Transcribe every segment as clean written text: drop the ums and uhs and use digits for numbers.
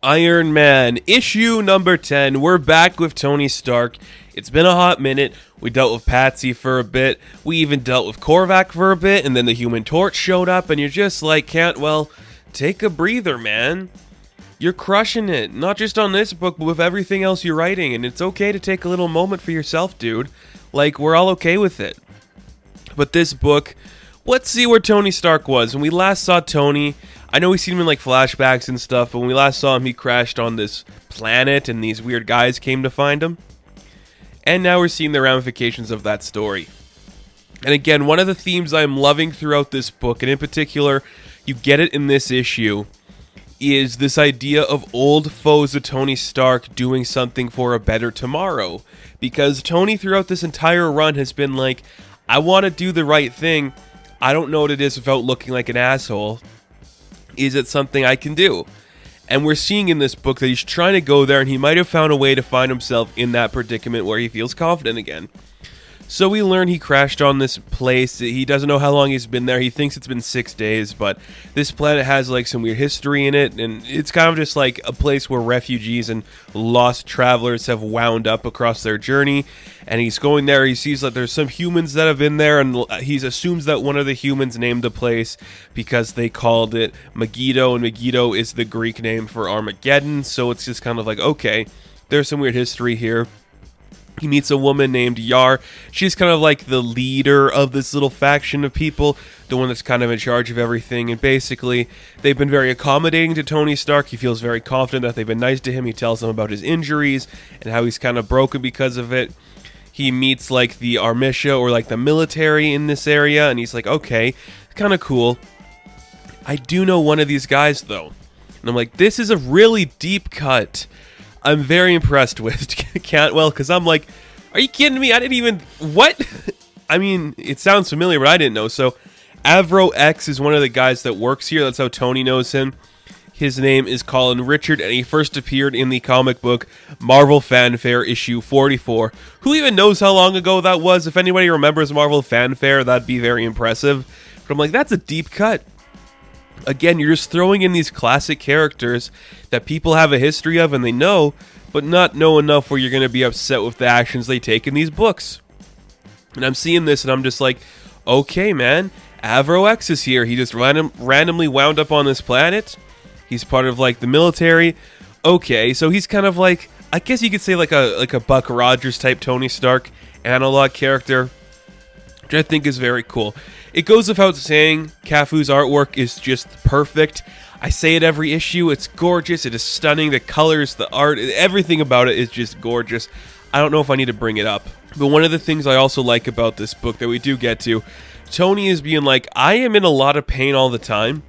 Iron Man, issue number 10. We're back with Tony Stark. It's been a hot minute. We dealt with Patsy for a bit. We even dealt with Korvac for a bit, and then the Human Torch showed up, and you're just like, Cantwell, take a breather, man. You're crushing it, not just on this book, but with everything else you're writing, and it's okay to take a little moment for yourself, dude. Like, we're all okay with it. But this book, let's see where Tony Stark was. When we last saw Tony, I know we've seen him in like flashbacks and stuff, but when we last saw him, he crashed on this planet and these weird guys came to find him. And now we're seeing the ramifications of that story. And again, one of the themes I'm loving throughout this book, and in particular, you get it in this issue, is this idea of old foes of Tony Stark doing something for a better tomorrow. Because Tony throughout this entire run has been like, I want to do the right thing. I don't know what it is without looking like an asshole. Is it something I can do? And we're seeing in this book that he's trying to go there, and he might have found a way to find himself in that predicament where he feels confident again. So we learn he crashed on this place. He doesn't know how long he's been there. He thinks it's been 6 days, but this planet has like some weird history in it, and it's kind of just like a place where refugees and lost travelers have wound up across their journey. And he's going there. He sees that there's some humans that have been there, and he assumes that one of the humans named the place because they called it Megiddo, and Megiddo is the Greek name for Armageddon. So it's just kind of like, okay, there's some weird history here. He meets a woman named Yar. She's kind of like the leader of this little faction of people, the one that's kind of in charge of everything. And basically, they've been very accommodating to Tony Stark. He feels very confident that they've been nice to him. He tells them about his injuries and how he's kind of broken because of it. He meets like the Armitia or like the military in this area, and he's like, okay, kind of cool. I do know one of these guys though. And I'm like, this is a really deep cut. I'm very impressed with Cantwell, because I'm like, are you kidding me? I didn't even... What? I mean, it sounds familiar, but I didn't know. So, Avro X is one of the guys that works here. That's how Tony knows him. His name is Colin Richard, and he first appeared in the comic book Marvel Fanfare issue 44. Who even knows how long ago that was? If anybody remembers Marvel Fanfare, that'd be very impressive. But I'm like, that's a deep cut. Again, you're just throwing in these classic characters that people have a history of and they know, but not know enough where you're going to be upset with the actions they take in these books. And I'm seeing this and I'm just like, okay, man, Avro X is here. He just randomly wound up on this planet. He's part of like the military. Okay, so he's kind of like, I guess you could say like a Buck Rogers type Tony Stark analog character, which I think is very cool. It goes without saying, Cafu's artwork is just perfect. I say it every issue, it's gorgeous, it is stunning, the colors, the art, everything about it is just gorgeous. I don't know if I need to bring it up. But one of the things I also like about this book that we do get to, Tony is being like, I am in a lot of pain all the time,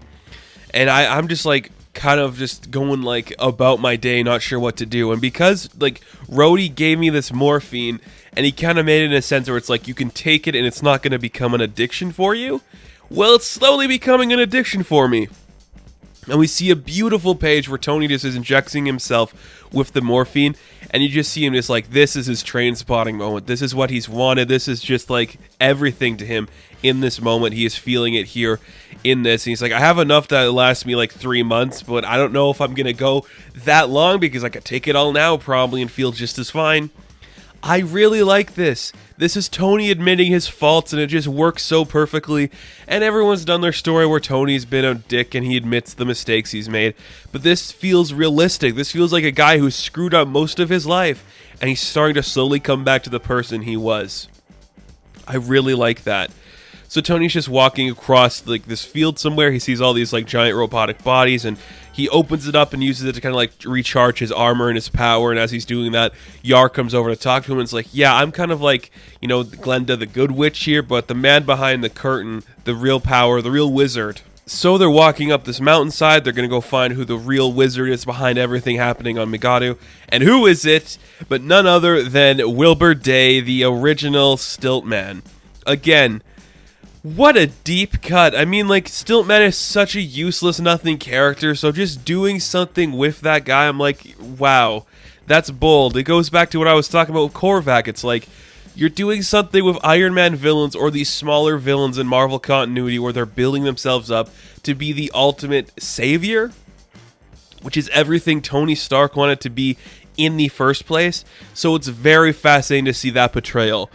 and I'm just like, kind of just going like about my day, not sure what to do. And because like Rhodey gave me this morphine, and he kind of made it in a sense where it's like you can take it and it's not going to become an addiction for you. Well, it's slowly becoming an addiction for me. And we see a beautiful page where Tony just is injecting himself with the morphine, and you just see him just like, this is his train spotting moment. This is what he's wanted. This is just like everything to him in this moment. He is feeling it here in this. And he's like, I have enough that lasts me like 3 months, but I don't know if I'm going to go that long because I could take it all now probably and feel just as fine. I really like this. This is Tony admitting his faults, and it just works so perfectly. And everyone's done their story where Tony's been a dick and he admits the mistakes he's made. But this feels realistic. This feels like a guy who's screwed up most of his life, and he's starting to slowly come back to the person he was. I really like that. So Tony's just walking across like this field somewhere. He sees all these like giant robotic bodies, and he opens it up and uses it to kind of like recharge his armor and his power. And as he's doing that, Yar comes over to talk to him and it's like, yeah, I'm kind of like, you know, Glenda the good witch here, but the man behind the curtain, the real power, the real wizard. So they're walking up this mountainside. They're going to go find who the real wizard is behind everything happening on Megiddo. And who is it but none other than Wilbur Day, the original Stiltman. Again, what a deep cut. I mean, like, Stiltman is such a useless nothing character, so just doing something with that guy, I'm like, wow, that's bold. It goes back to what I was talking about with Korvac. It's like, you're doing something with Iron Man villains or these smaller villains in Marvel continuity where they're building themselves up to be the ultimate savior. which is everything Tony Stark wanted to be in the first place. So it's very fascinating to see that portrayal.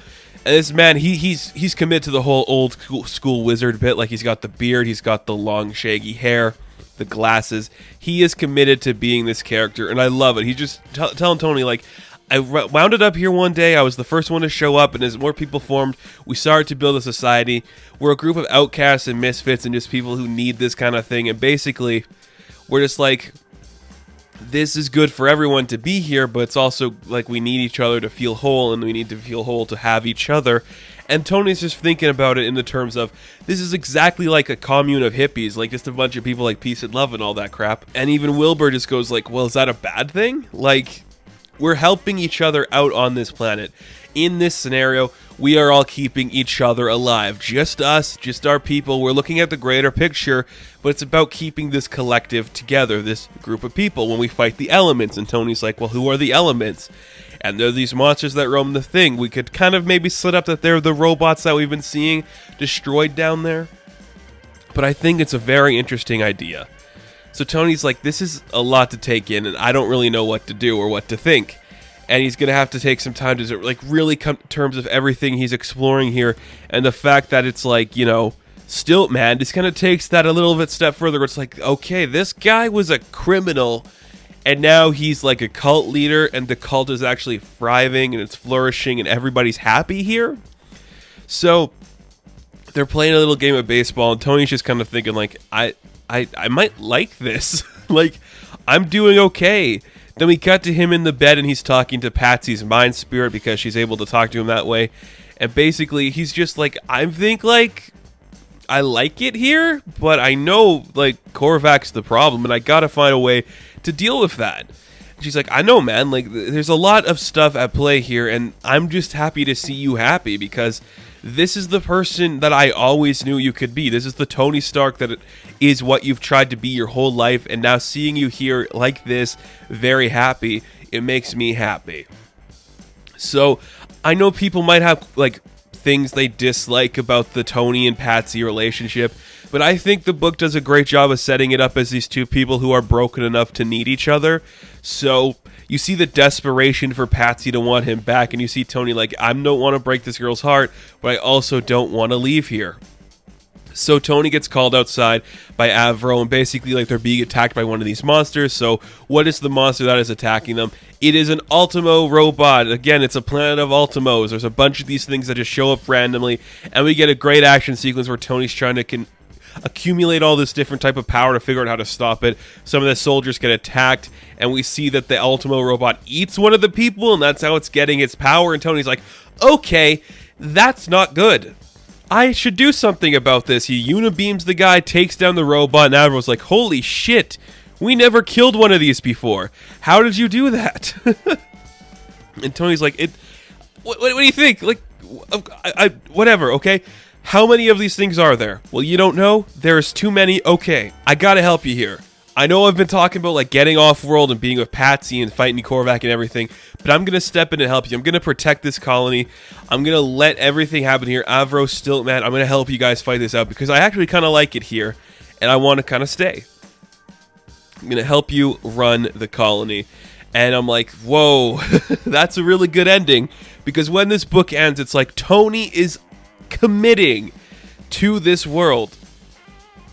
And this man, he's committed to the whole old school wizard bit. Like, he's got the beard, he's got the long shaggy hair, the glasses. He is committed to being this character, and I love it. He's just telling Tony, like, I wound it up here one day. I was the first one to show up, and as more people formed, we started to build a society. We're a group of outcasts and misfits and just people who need this kind of thing. And basically, we're just like, this is good for everyone to be here, but it's also like we need each other to feel whole, and we need to feel whole to have each other. And Tony's just thinking about it in the terms of, this is exactly like a commune of hippies, like just a bunch of people like peace and love and all that crap. And even Wilbur just goes like, well, is that a bad thing? Like, we're helping each other out on this planet. In this scenario, we are all keeping each other alive. Just us, just our people. We're looking at the greater picture, but it's about keeping this collective together, this group of people, when we fight the elements. And Tony's like, well, who are the elements? And they're these monsters that roam the thing. We could kind of maybe slip up that they're the robots that we've been seeing destroyed down there. But I think it's a very interesting idea. So Tony's like, this is a lot to take in, and I don't really know what to do or what to think. And he's going to have to take some time to like really come to terms of everything he's exploring here. And the fact that it's like, you know, Stilt Man just kind of takes that a little bit step further. It's like, okay, this guy was a criminal, and now he's like a cult leader, and the cult is actually thriving and it's flourishing and everybody's happy here. So they're playing a little game of baseball, and Tony's just kind of thinking like, I might like this. Like, I'm doing okay. Then we cut to him in the bed, and he's talking to Patsy's mind spirit because she's able to talk to him that way. And basically, he's just like, I think, like, I like it here, but I know, like, Korvac's the problem, and I gotta find a way to deal with that. And she's like, I know, man, like, there's a lot of stuff at play here, and I'm just happy to see you happy, because this is the person that I always knew you could be. This is the Tony Stark that is what you've tried to be your whole life, and now seeing you here like this, very happy, it makes me happy. So, I know people might have, like, things they dislike about the Tony and Patsy relationship, but I think the book does a great job of setting it up as these two people who are broken enough to need each other. So you see the desperation for Patsy to want him back, and you see Tony like, I don't want to break this girl's heart, but I also don't want to leave here. So Tony gets called outside by Avro, and basically like they're being attacked by one of these monsters. So what is the monster that is attacking them? It is an Ultimo robot. Again, it's a planet of Ultimos. There's a bunch of these things that just show up randomly, and we get a great action sequence where Tony's trying to accumulate all this different type of power to figure out how to stop it. Some of the soldiers get attacked, and we see that the Ultimo robot eats one of the people, and that's how it's getting its power. And Tony's like, okay, that's not good. I should do something about this. He unibeams the guy, takes down the robot, and Avro's like, holy shit, we never killed one of these before. How did you do that? And Tony's like, what do you think? Like, whatever, okay? How many of these things are there? Well, you don't know? There's too many. Okay, I gotta help you here. I know I've been talking about like getting off-world and being with Patsy and fighting Korvac and everything, but I'm gonna step in and help you. I'm gonna protect this colony. I'm gonna let everything happen here. Avro, Stilt Man, I'm gonna help you guys fight this out because I actually kind of like it here, and I want to kind of stay. I'm gonna help you run the colony. And I'm like, whoa, that's a really good ending, because when this book ends, it's like Tony is committing to this world.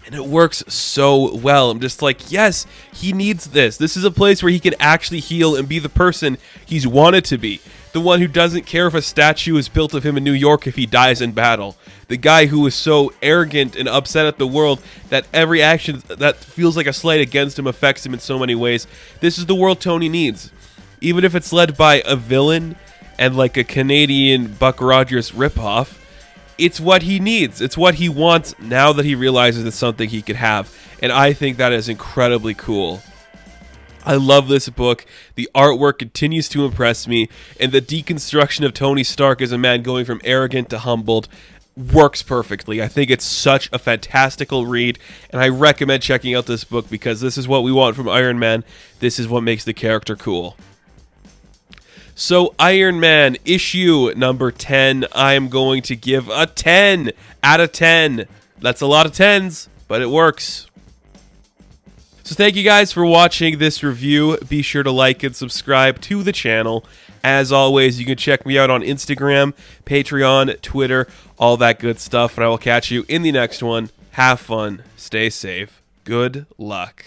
And it works so well. I'm just like, yes, he needs this. This is a place where he can actually heal and be the person he's wanted to be. The one who doesn't care if a statue is built of him in New York if he dies in battle. The guy who is so arrogant and upset at the world that every action that feels like a slight against him affects him in so many ways. This is the world Tony needs. Even if it's led by a villain and like a Canadian Buck Rogers ripoff, it's what he needs. It's what he wants now that he realizes it's something he could have. And I think that is incredibly cool. I love this book. The artwork continues to impress me. And the deconstruction of Tony Stark as a man going from arrogant to humbled works perfectly. I think it's such a fantastical read. And I recommend checking out this book because this is what we want from Iron Man. This is what makes the character cool. So, Iron Man, issue number 10, I am going to give a 10 out of 10. That's a lot of 10s, but it works. So thank you guys for watching this review. Be sure to like and subscribe to the channel. As always, you can check me out on Instagram, Patreon, Twitter, all that good stuff. And I will catch you in the next one. Have fun. Stay safe. Good luck.